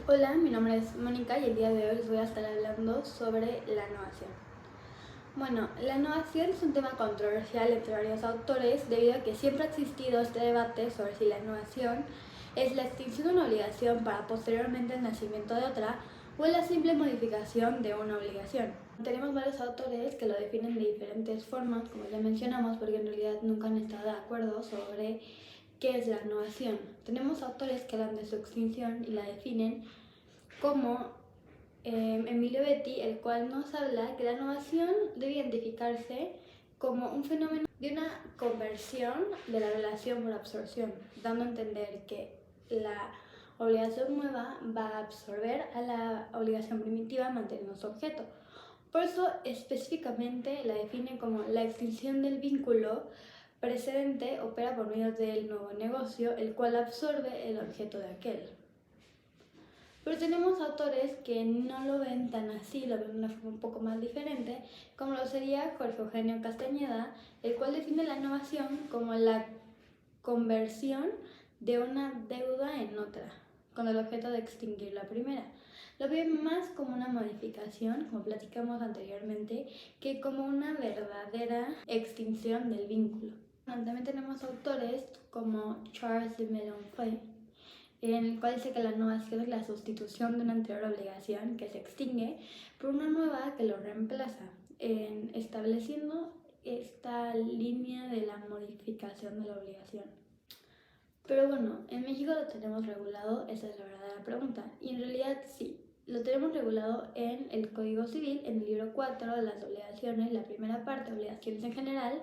Hola, mi nombre es Mónica y el día de hoy les voy a estar hablando sobre la innovación. Bueno, la innovación es un tema controversial entre varios autores debido a que siempre ha existido este debate sobre si la innovación es la extinción de una obligación para posteriormente el nacimiento de otra o es la simple modificación de una obligación. Tenemos varios autores que lo definen de diferentes formas, como ya mencionamos, porque en realidad nunca han estado de acuerdo sobre qué es la innovación. Tenemos autores que hablan de su extinción y la definen como Emilio Betti, el cual nos habla que la innovación debe identificarse como un fenómeno de una conversión de la relación por absorción, dando a entender que la obligación nueva va a absorber a la obligación primitiva manteniendo su objeto. Por eso específicamente la define como la extinción del vínculo precedente opera por medio del nuevo negocio, el cual absorbe el objeto de aquel. Pero tenemos autores que no lo ven tan así, lo ven de una forma un poco más diferente, como lo sería Jorge Eugenio Castañeda, el cual define la innovación como la conversión de una deuda en otra, con el objeto de extinguir la primera. Lo ve más como una modificación, como platicamos anteriormente, que como una verdadera extinción del vínculo. También tenemos autores como Charles de Mélenchon, en el cual dice que la innovación es la sustitución de una anterior obligación que se extingue por una nueva que lo reemplaza, estableciendo esta línea de la modificación de la obligación. Pero bueno, en México lo tenemos regulado, esa es la verdadera pregunta, y en realidad sí, lo tenemos regulado en el Código Civil, en el libro 4 de las obligaciones, la primera parte, obligaciones en general,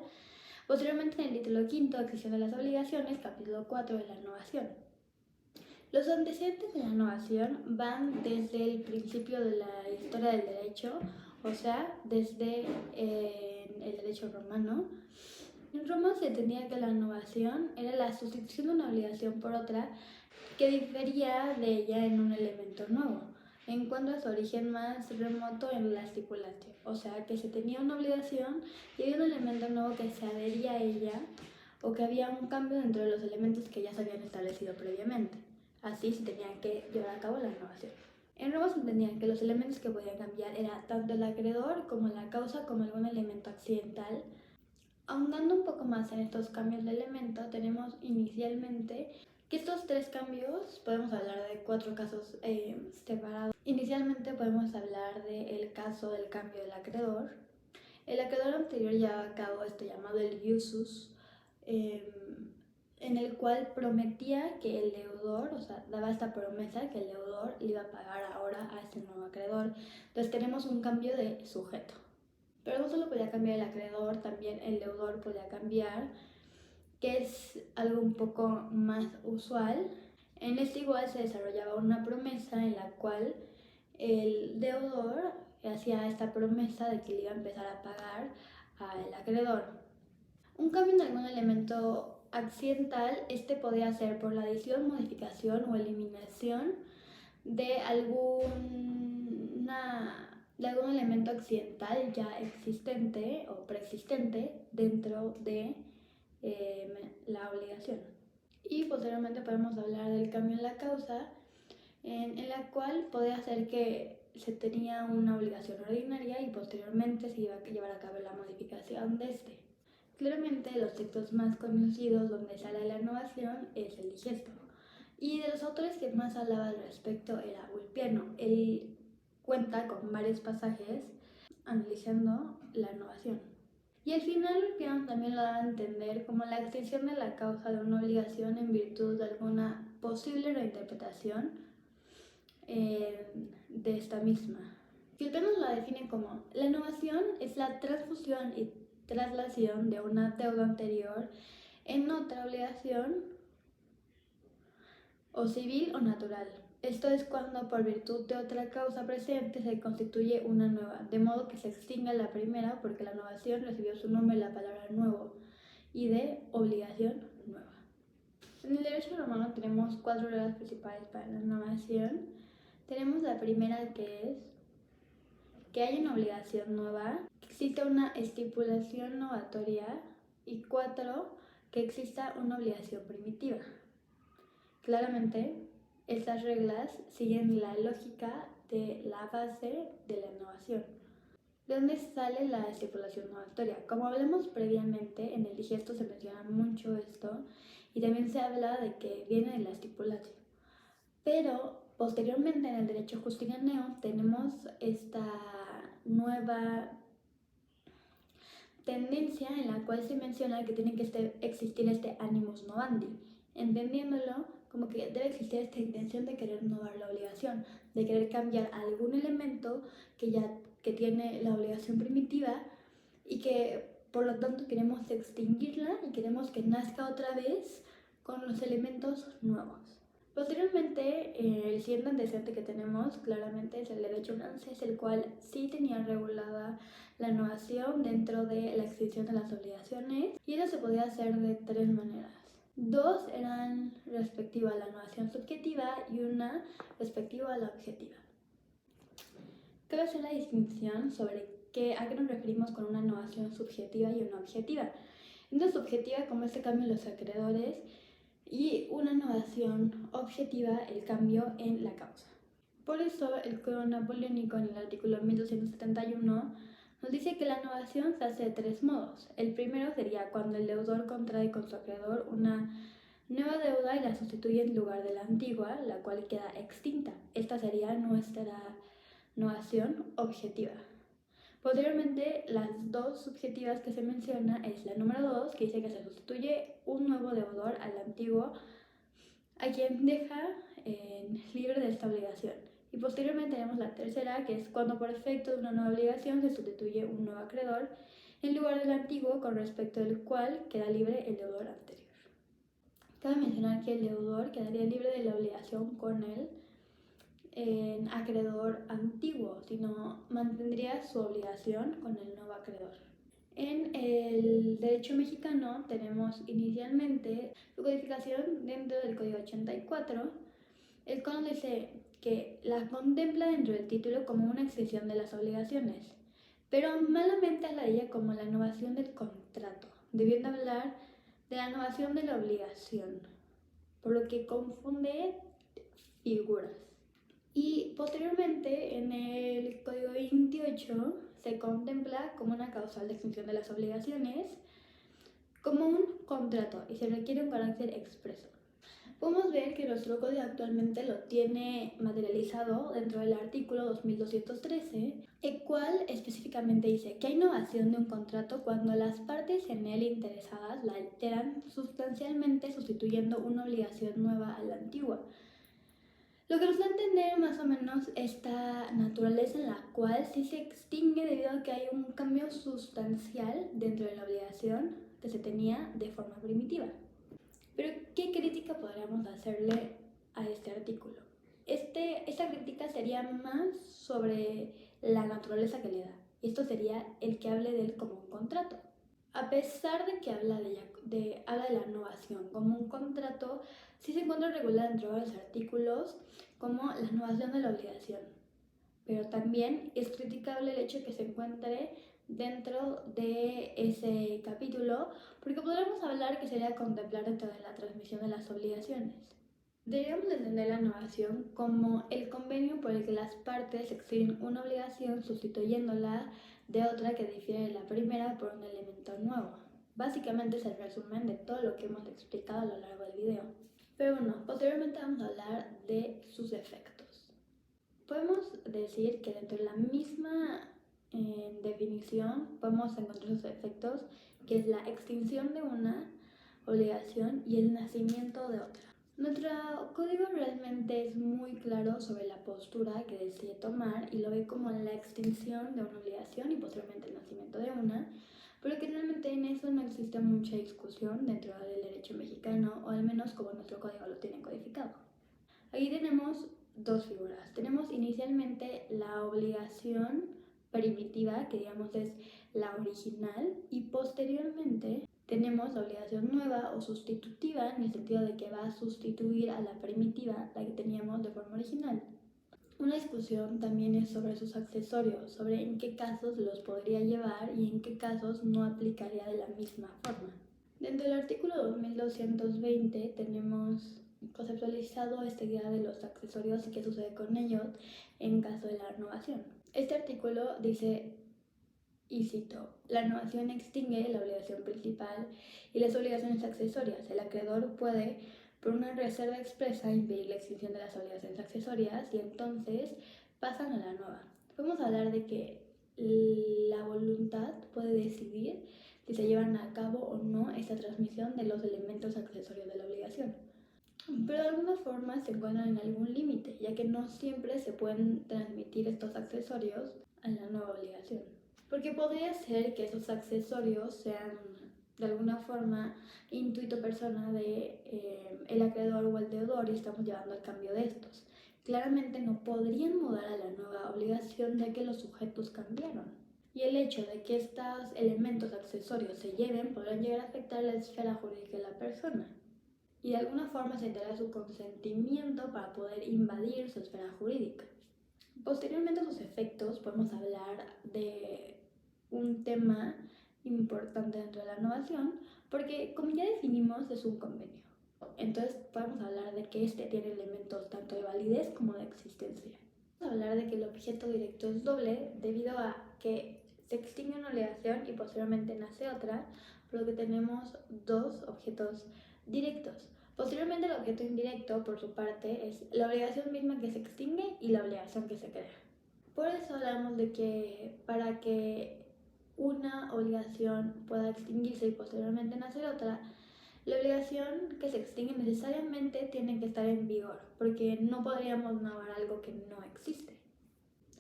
posteriormente en el título 5, extinción de las obligaciones, capítulo 4 de la innovación. Los antecedentes de la innovación van desde el principio de la historia del derecho, o sea, desde el derecho romano. En Roma se entendía que la innovación era la sustitución de una obligación por otra que difería de ella en un elemento nuevo, en cuanto a su origen más remoto en la estipulación, o sea, que se tenía una obligación y había un elemento nuevo que se adhería a ella o que había un cambio dentro de los elementos que ya se habían establecido previamente. Así se tenía que llevar a cabo la innovación. En Roma se entendía que los elementos que podían cambiar era tanto el acreedor como la causa como algún elemento accidental. Ahondando un poco más en estos cambios de elemento, tenemos inicialmente que estos tres cambios, podemos hablar de 4 casos separados. Inicialmente podemos hablar del caso del cambio del acreedor. El acreedor anterior llevaba a cabo esto llamado el iusus, en el cual prometía que el deudor, o sea, daba esta promesa que el deudor le iba a pagar ahora a este nuevo acreedor. Entonces tenemos un cambio de sujeto. Pero no solo podía cambiar el acreedor, también el deudor podía cambiar, que es algo un poco más usual. En este igual se desarrollaba una promesa en la cual el deudor hacía esta promesa de que le iba a empezar a pagar al acreedor. Un cambio en algún elemento accidental, este podía ser por la adición, modificación o eliminación de algún elemento accidental ya existente o preexistente dentro de la obligación. Y posteriormente podemos hablar del cambio en la causa, en la cual podía ser que se tenía una obligación ordinaria y posteriormente se iba a llevar a cabo la modificación de este. Claramente los textos más conocidos donde sale la innovación es el digesto. Y de los autores que más hablaba al respecto era Ulpiano. Él cuenta con varios pasajes analizando la innovación. Y al final Ulpiano también lo da a entender como la extinción de la causa de una obligación en virtud de alguna posible reinterpretación de esta misma. Ulpiano la define como la innovación es la transfusión y traslación de una deuda anterior en otra obligación o civil o natural. Esto es cuando por virtud de otra causa presente se constituye una nueva, de modo que se extinga la primera porque la innovación recibió su nombre la palabra nuevo y de obligación nueva. En el derecho romano tenemos 4 reglas principales para la innovación. Tenemos la primera, que es que hay una obligación nueva, que exista una estipulación novatoria, y 4, que exista una obligación primitiva. Claramente, Estas reglas siguen la lógica de la base de la innovación. ¿De dónde sale la estipulación novatoria? Como hablamos previamente, en el digesto se menciona mucho esto y también se habla de que viene de la estipulación. Pero posteriormente en el derecho justinianeo tenemos esta nueva tendencia en la cual se menciona que tiene que existir este animus novandi, entendiéndolo como que debe existir esta intención de querer innovar la obligación, de querer cambiar algún elemento que tiene la obligación primitiva y que por lo tanto queremos extinguirla y queremos que nazca otra vez con los elementos nuevos. Posteriormente, el siguiente antecedente que tenemos claramente es el derecho francés, el cual sí tenía regulada la innovación dentro de la extinción de las obligaciones, y eso se podía hacer de tres maneras. Dos eran respectiva a la innovación subjetiva y una respectiva a la objetiva. Cabe hacer la distinción sobre a qué nos referimos con una innovación subjetiva y una objetiva. Una subjetiva como este cambio en los acreedores y una innovación objetiva, el cambio en la causa. Por eso el Código Napoleónico en el artículo 1271 nos dice que la innovación se hace de tres modos. El primero sería cuando el deudor contrae con su acreedor una nueva deuda y la sustituye en lugar de la antigua, la cual queda extinta. Esta sería nuestra innovación objetiva. Posteriormente, las dos subjetivas que se menciona es la número 2, que dice que se sustituye un nuevo deudor al antiguo, a quien deja libre de esta obligación. Y posteriormente tenemos la tercera, que es cuando por efecto de una nueva obligación se sustituye un nuevo acreedor en lugar del antiguo, con respecto del cual queda libre el deudor anterior. Cabe mencionar que el deudor quedaría libre de la obligación con el acreedor antiguo, sino mantendría su obligación con el nuevo acreedor. En el derecho mexicano tenemos inicialmente su codificación dentro del Código 84, el cual dice que la contempla dentro del título como una extensión de las obligaciones, pero malamente la ella como la innovación del contrato, debiendo hablar de la innovación de la obligación, por lo que confunde figuras. Y posteriormente, en el Código 28, se contempla como una causal de extinción de las obligaciones como un contrato y se requiere un carácter expreso. Podemos ver que nuestro código actualmente lo tiene materializado dentro del artículo 2213, el cual específicamente dice que hay innovación de un contrato cuando las partes en él interesadas la alteran sustancialmente sustituyendo una obligación nueva a la antigua. Lo que nos da a entender más o menos esta naturaleza en la cual sí se extingue debido a que hay un cambio sustancial dentro de la obligación que se tenía de forma primitiva. Pero, ¿qué crítica podríamos hacerle a este artículo? Esta crítica sería más sobre la naturaleza que le da. Esto sería el que hable de él como un contrato. A pesar de que habla de la innovación como un contrato, sí se encuentra regulada dentro de los artículos como la innovación de la obligación. Pero también es criticable el hecho de que se encuentre dentro de ese capítulo, porque podríamos hablar que sería contemplar dentro de la transmisión de las obligaciones. Deberíamos entender la innovación como el convenio por el que las partes extienden una obligación sustituyéndola de otra que difiere de la primera por un elemento nuevo. Básicamente es el resumen de todo lo que hemos explicado a lo largo del video. Pero bueno, posteriormente vamos a hablar de sus efectos. Podemos decir que dentro de la misma definición podemos encontrar sus efectos, que es la extinción de una obligación y el nacimiento de otra. Nuestro código realmente es muy claro sobre la postura que decide tomar y lo ve como la extinción de una obligación y posteriormente el nacimiento de una, pero que realmente en eso no existe mucha discusión dentro del derecho mexicano, o al menos como nuestro código lo tiene codificado. Aquí tenemos dos figuras. Tenemos inicialmente la obligación primitiva, que digamos es la original, y posteriormente tenemos la obligación nueva o sustitutiva, en el sentido de que va a sustituir a la primitiva, la que teníamos de forma original. Una discusión también es sobre sus accesorios, sobre en qué casos los podría llevar y en qué casos no aplicaría de la misma forma. Dentro del artículo 2220 tenemos conceptualizado esta idea de los accesorios y qué sucede con ellos en caso de la renovación. Este artículo dice, y cito, la renovación extingue la obligación principal y las obligaciones accesorias. El acreedor puede, por una reserva expresa, impedir la extinción de las obligaciones accesorias y entonces pasan a la nueva. Podemos hablar de que la voluntad puede decidir si se llevan a cabo o no esta transmisión de los elementos accesorios de la obligación. Pero de alguna forma se encuentran en algún límite, ya que no siempre se pueden transmitir estos accesorios a la nueva obligación. Porque podría ser que esos accesorios sean de alguna forma intuito persona de el acreedor o el deudor y estamos llevando al cambio de estos. Claramente no podrían mudar a la nueva obligación ya que los sujetos cambiaron. Y el hecho de que estos elementos accesorios se lleven podrían llegar a afectar la esfera jurídica de la persona. Y de alguna forma se entera su consentimiento para poder invadir su esfera jurídica. Posteriormente a sus efectos podemos hablar de un tema importante dentro de la renovación, porque como ya definimos es un convenio. Entonces podemos hablar de que este tiene elementos tanto de validez como de existencia. Vamos a hablar de que el objeto directo es doble debido a que se extingue una obligación y posteriormente nace otra, por lo que tenemos dos objetos directos. Posteriormente el objeto indirecto, por su parte, es la obligación misma que se extingue y la obligación que se crea. Por eso hablamos de que para que una obligación pueda extinguirse y posteriormente nacer otra, la obligación que se extingue necesariamente tiene que estar en vigor, porque no podríamos novar algo que no existe.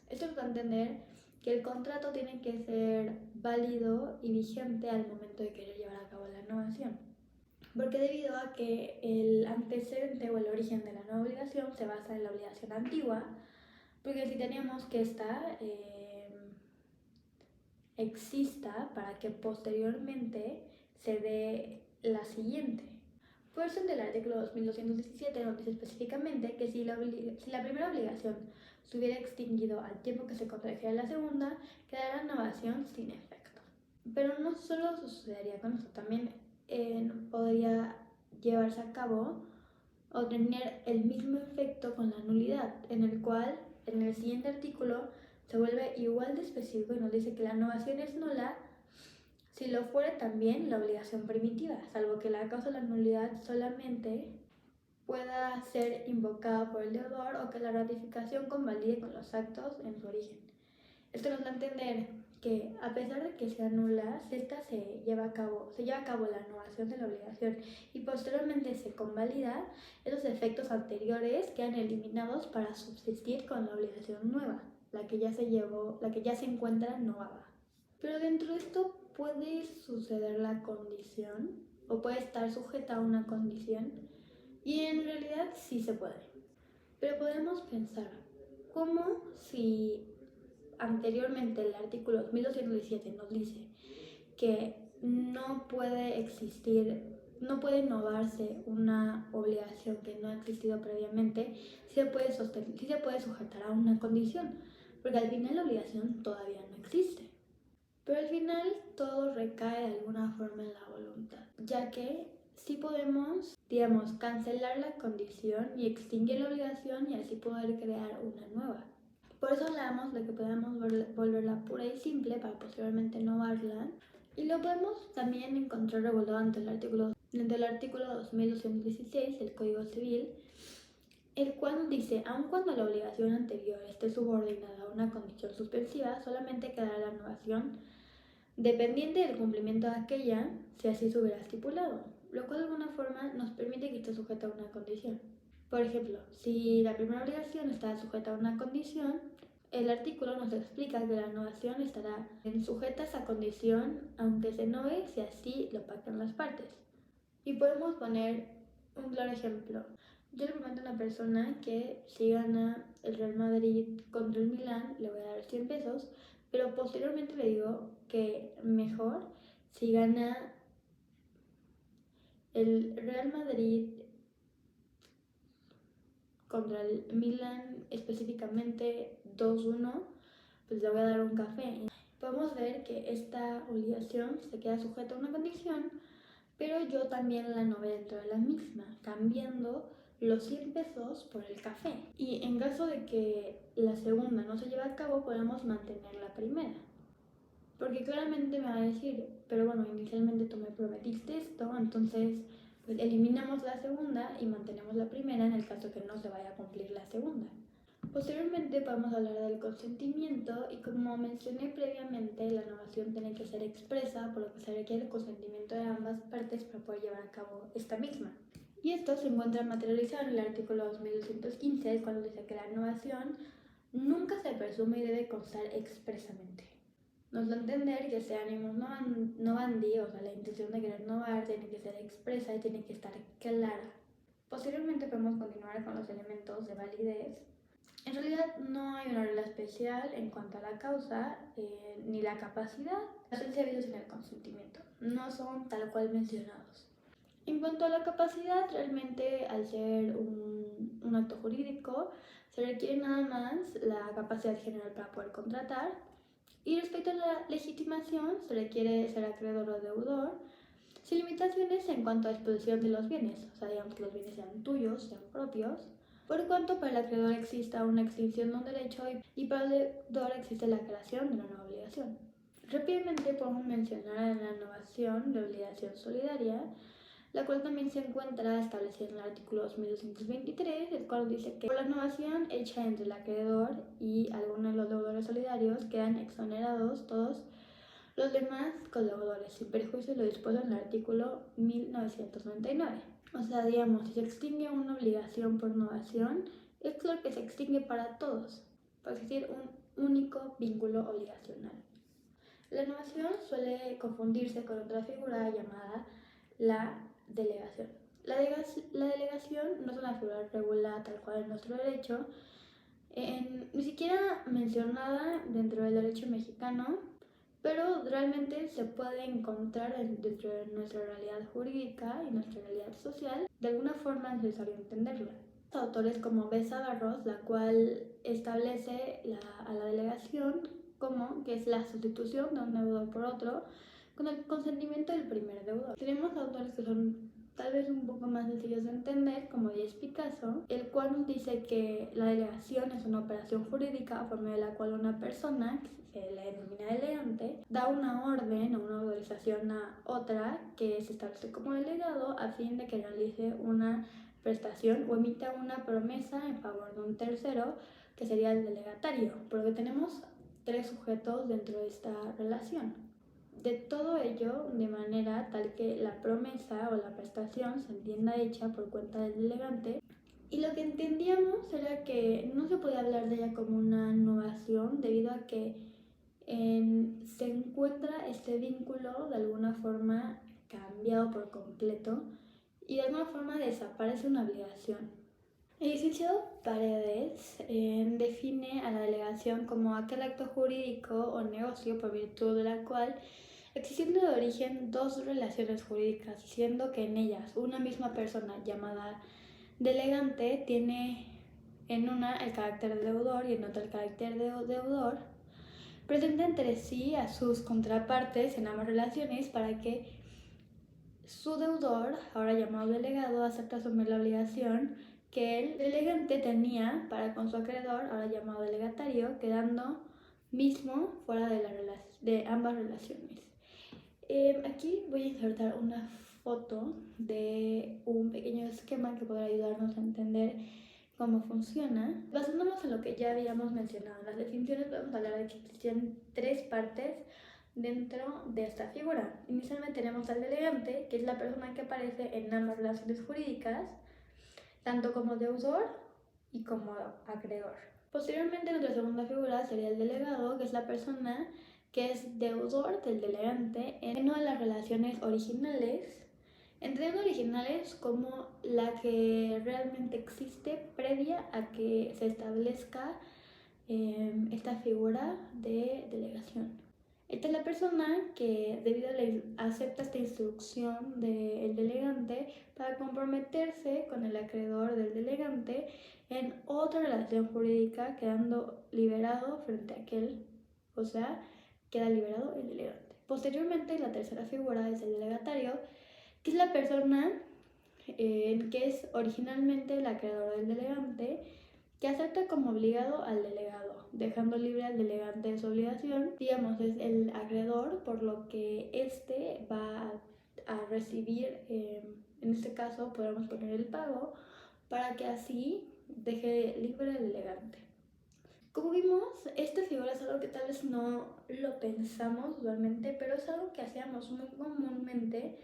Esto nos va a entender que el contrato tiene que ser válido y vigente al momento de querer llevar a cabo la renovación. Porque debido a que el antecedente o el origen de la nueva obligación se basa en la obligación antigua, porque si tenemos que esta exista para que posteriormente se dé la siguiente. Por eso en el artículo 2217 nos dice específicamente que si la primera obligación se hubiera extinguido al tiempo que se contrajera la segunda, quedará la renovación sin efecto. Pero no solo sucedería con esto, también podría llevarse a cabo o tener el mismo efecto con la nulidad, en el cual en el siguiente artículo se vuelve igual de específico y nos dice que la renovación es nula si lo fuera también la obligación primitiva, salvo que la causa de la nulidad solamente pueda ser invocada por el deudor o que la ratificación convalide con los actos en su origen. Esto nos da a entender que a pesar de que sea nula, si esta se lleva a cabo la renovación de la obligación y posteriormente se convalida, esos efectos anteriores quedan eliminados para subsistir con la obligación nueva, la que ya se encuentra novada. Pero dentro de esto puede suceder la condición o puede estar sujeta a una condición y en realidad sí se puede. Pero podemos pensar, ¿cómo si anteriormente el artículo 1217 nos dice que no puede innovarse una obligación que no ha existido previamente, sí se puede sujetar a una condición, porque al final la obligación todavía no existe. Pero al final todo recae de alguna forma en la voluntad, ya que sí podemos, cancelar la condición y extinguir la obligación y así poder crear una nueva. Por eso hablamos de que podemos volverla pura y simple para posteriormente novarla. Y lo podemos también encontrar regulado ante el artículo 2216 del Código Civil, el cual dice, aun cuando la obligación anterior esté subordinada a una condición suspensiva, solamente quedará la renovación dependiente del cumplimiento de aquella, si así se hubiera estipulado, lo cual de alguna forma nos permite que esté sujeta a una condición. Por ejemplo, si la primera obligación está sujeta a una condición, el artículo nos explica que la renovación estará sujeta a esa condición, aunque se nove si así lo pactan las partes. Y podemos poner un claro ejemplo. Yo le prometo a una persona que si gana el Real Madrid contra el Milán, le voy a dar 100 pesos, pero posteriormente le digo que mejor si gana el Real Madrid contra el Milan específicamente 2-1, pues le voy a dar un café. Podemos ver que esta obligación se queda sujeta a una condición, pero yo también la nové dentro de la misma, cambiando los 100 pesos por el café. Y en caso de que la segunda no se lleve a cabo, podemos mantener la primera. Porque claramente me va a decir, pero bueno, inicialmente tú me prometiste esto, entonces pues eliminamos la segunda y mantenemos la primera en el caso que no se vaya a cumplir la segunda. Posteriormente podemos hablar del consentimiento y como mencioné previamente, la novación tiene que ser expresa, por lo que se requiere el consentimiento de ambas partes para poder llevar a cabo esta misma. Y esto se encuentra materializado en el artículo 2215, cuando dice que la novación nunca se presume y debe constar expresamente. Nos da a entender que ese ánimo novandi, o sea, la intención de querer novar, tiene que ser expresa y tiene que estar clara. Posteriormente podemos continuar con los elementos de validez. En realidad no hay una regla especial en cuanto a la causa ni la capacidad. Las servicios en el consentimiento no son tal cual mencionados. En cuanto a la capacidad, realmente al ser un acto jurídico se requiere nada más la capacidad general para poder contratar. Y respecto a la legitimación, se requiere ser acreedor o deudor, sin limitaciones en cuanto a disposición de los bienes, o sea, digamos que los bienes sean tuyos, sean propios, por cuanto para el acreedor exista una extinción de un derecho y para el deudor existe la creación de una nueva obligación. Rápidamente podemos mencionar la novación de obligación solidaria, la cual también se encuentra establecida en el artículo 2223, el cual dice que por la novación hecha entre el acreedor y alguno de los deudores solidarios quedan exonerados todos los demás codeudores, sin perjuicio de lo dispuesto en el artículo 1999. O sea, digamos, si se extingue una obligación por novación, es claro que se extingue para todos, por existir un único vínculo obligacional. La novación suele confundirse con otra figura llamada la delegación. La delegación no es una figura regulada tal cual en nuestro derecho, ni siquiera mencionada dentro del derecho mexicano, pero realmente se puede encontrar dentro de nuestra realidad jurídica y nuestra realidad social. De alguna forma es necesario entenderla. Autores como Besa Barros, la cual establece a la delegación como que es la sustitución de un deudor por otro con el consentimiento del primer deudor. Tenemos autores que son tal vez un poco más sencillos de entender, como Díaz Picasso, el cual nos dice que la delegación es una operación jurídica por medio de la cual una persona, que se le denomina delegante, da una orden o una autorización a otra que se establece como delegado a fin de que realice una prestación o emita una promesa en favor de un tercero, que sería el delegatario, porque tenemos tres sujetos dentro de esta relación. De todo ello de manera tal que la promesa o la prestación se entienda hecha por cuenta del delegante, y lo que entendíamos era que no se podía hablar de ella como una novación debido a que se encuentra este vínculo de alguna forma cambiado por completo y de alguna forma desaparece una obligación. El licenciado Paredes define a la delegación como aquel acto jurídico o negocio por virtud de la cual existiendo de origen dos relaciones jurídicas, siendo que en ellas una misma persona llamada delegante tiene en una el carácter de deudor y en otra el carácter de deudor, presenta entre sí a sus contrapartes en ambas relaciones para que su deudor, ahora llamado delegado, acepte asumir la obligación que el delegante tenía para con su acreedor, ahora llamado delegatario, quedando mismo fuera de ambas relaciones. Aquí voy a insertar una foto de un pequeño esquema que podrá ayudarnos a entender cómo funciona. Basándonos en lo que ya habíamos mencionado en las definiciones, podemos hablar de que existen tres partes dentro de esta figura. Inicialmente tenemos al delegante, que es la persona que aparece en ambas relaciones jurídicas, tanto como deudor y como acreedor. Posteriormente, nuestra segunda figura sería el delegado, que es la persona que es deudor del delegante en una de las relaciones originales, entendiendo originales como la que realmente existe previa a que se establezca esta figura de delegación. Esta es la persona que debido a acepta esta instrucción del delegante para comprometerse con el acreedor del delegante en otra relación jurídica, quedando liberado frente a aquel, o sea, queda liberado el delegante. Posteriormente, la tercera figura es el delegatario, que es la persona que es originalmente el acreedor del delegante, que acepta como obligado al delegado, dejando libre al delegante de su obligación. Digamos, es el acreedor, por lo que éste va a recibir, en este caso podemos poner el pago, para que así deje libre al delegante. Como vimos, esta figura es algo que tal vez no lo pensamos usualmente, pero es algo que hacíamos muy comúnmente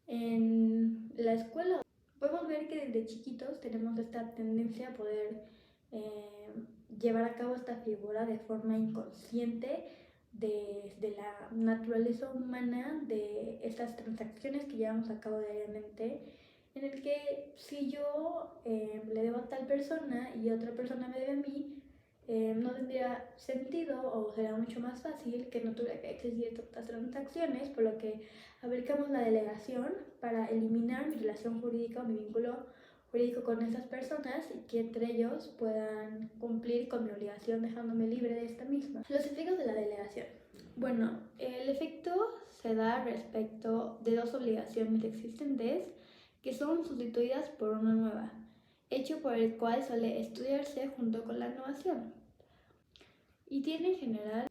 en la escuela. Podemos ver que desde chiquitos tenemos esta tendencia a poder llevar a cabo esta figura de forma inconsciente de la naturaleza humana, de estas transacciones que llevamos a cabo diariamente, en el que si yo le debo a tal persona y otra persona me debe a mí, no tendría sentido o sería mucho más fácil que no tuviera que existir tantas transacciones, por lo que aplicamos la delegación para eliminar mi relación jurídica o mi vínculo jurídico con estas personas y que entre ellos puedan cumplir con mi obligación dejándome libre de esta misma. Los efectos de la delegación. Bueno, el efecto se da respecto de dos obligaciones existentes que son sustituidas por una nueva, hecho por el cual suele estudiarse junto con la innovación. Y tiene en general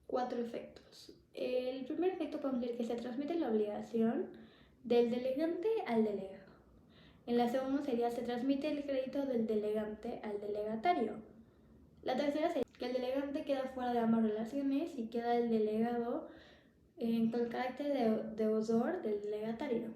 4 efectos. El primer efecto podemos decir que se transmite la obligación del delegante al delegado. En la segunda sería se transmite el crédito del delegante al delegatario. La tercera sería que el delegante queda fuera de ambas relaciones y queda el delegado con el carácter de deudor del delegatario.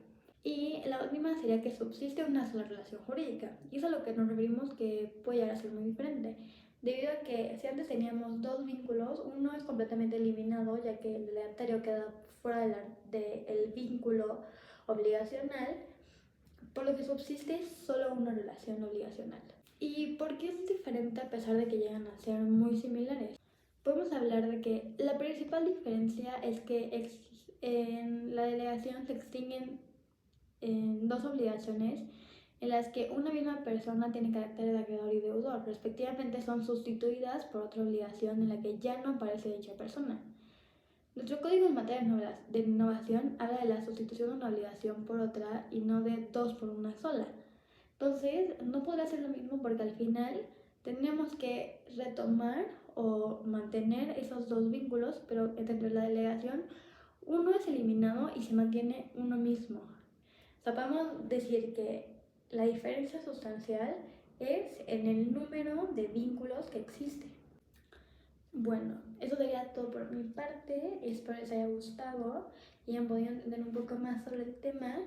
Y la última sería que subsiste una sola relación jurídica. Y eso es a lo que nos referimos que puede llegar a ser muy diferente. Debido a que si antes teníamos dos vínculos, uno es completamente eliminado ya que el delegatario queda fuera del vínculo obligacional, por lo que subsiste solo una relación obligacional. ¿Y por qué es diferente a pesar de que llegan a ser muy similares? Podemos hablar de que la principal diferencia es que en la delegación se extinguen dos obligaciones en las que una misma persona tiene carácter de acreedor y deudor, respectivamente son sustituidas por otra obligación en la que ya no aparece dicha persona. Nuestro código en materia de innovación habla de la sustitución de una obligación por otra y no de dos por una sola. Entonces, no podrá ser lo mismo porque al final tenemos que retomar o mantener esos dos vínculos, pero dentro de la delegación uno es eliminado y se mantiene uno mismo. O sea, podemos decir que la diferencia sustancial es en el número de vínculos que existe. Bueno, eso sería todo por mi parte. Espero les haya gustado y hayan podido entender un poco más sobre el tema.